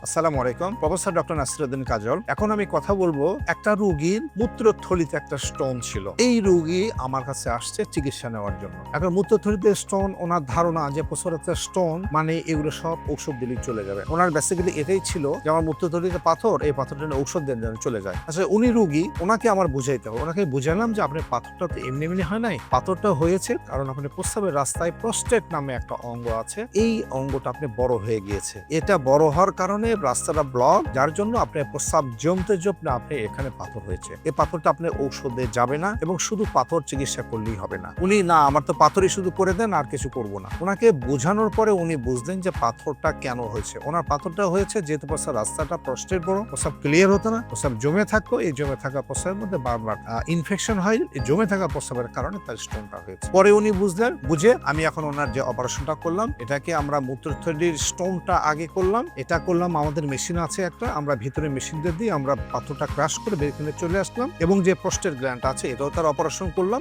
আসসালামু আলাইকুম, professor doctor Nasiruddin কাজল। এখন আমি কথা বলবো একটা রোগীর মূত্রথলিতে একটা স্টোন ছিল। এই রোগী আমার কাছে আসছে চিকিৎসা নেওয়ার জন্য। এখন মূত্রথলিতে স্টোন, ওনার ধারণা যে প্রচুরতা স্টোন মানে এগুলো সব ঔষধ দিলেই চলে যাবে। ওনার বেসিক্যালি এটাই ছিল যে আমার মূত্রথলিতে পাথর, এই পাথরটা ঔষধ দেন যেন চলে যায়। আসলে উনি রোগী, ওনাকে আমার বুঝাইতে হবে। ওনাকে বুঝালাম যে আপনার পাথরটা তো এমনি এমনি হয় নাই, পাথরটা হয়েছে কারণ আপনার প্রস্রাবের রাস্তায় প্রস্টেট নামে একটা অঙ্গ আছে, এই অঙ্গটা আপনি বড় হয়ে গিয়েছে। এটা বড় হওয়ার কারণে রাস্তাটা ব্লক, যার জন্য আপনার প্রস্রাব জমতে জমতে আপনি এখানে পাথর হয়েছে। এই পাথরটা আপনার ঔষধে যাবে না এবং শুধু পাথর চিকিৎসা করলেই হবে না। উনি না, আমার তো পাথরই শুধু করে দেন, আর কিছু করব না। ওনাকে বোঝানোর পরে উনি বুঝলেন যে পাথরটা কেন হয়েছে। ওনার পাথরটা হয়েছে যেহেতু প্রস্রাব রাস্তাটা প্রস্টেট বড়, প্রস্রাব ক্লিয়ার হতো না, প্রস্রাব জমে থাকতো। এই জমে থাকা প্রস্রাবের মধ্যে বারবার ইনফেকশন হয়, এই জমে থাকা প্রস্রাবের কারণে তার স্টোনটা হয়েছে। পরে উনি বুঝলেন, বুঝে আমি এখন ওনার যে অপারেশনটা করলাম, এটাকে আমরা মূত্রথলির স্টোনটা আগে করলাম, এটা করলাম আমাদের মেশিন আছে একটা, আমরা ভিতরে মেশিন দিয়ে আমরা পাথরটা ক্রাশ করে বের করে চলে আসলাম এবং যে প্রস্টেট গ্ল্যান্ড আছে এটাও তার অপারেশন করলাম।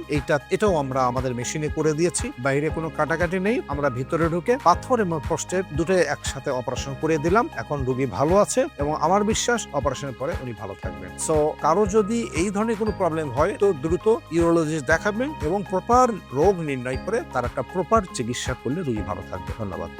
এটাও আমরা আমাদের মেশিনে করে দিয়েছি, বাইরে কোনো কাটাকাটি নেই। আমরা ভিতরে ঢুকে পাথর এবং প্রস্টেট দুটো একসাথে অপারেশন করে দিলাম। এখন রোগী ভালো আছে এবং আমার বিশ্বাস অপারেশনের পরে উনি ভালো থাকবেন। সো কারো যদি এই ধরনের কোনো প্রবলেম হয় তো দ্রুত ইউরোলজিস্ট দেখাবেন এবং প্রপার রোগ নির্ণয় করে তার একটা প্রপার চিকিৎসা করলে রোগী ভালো থাকবে। ধন্যবাদ।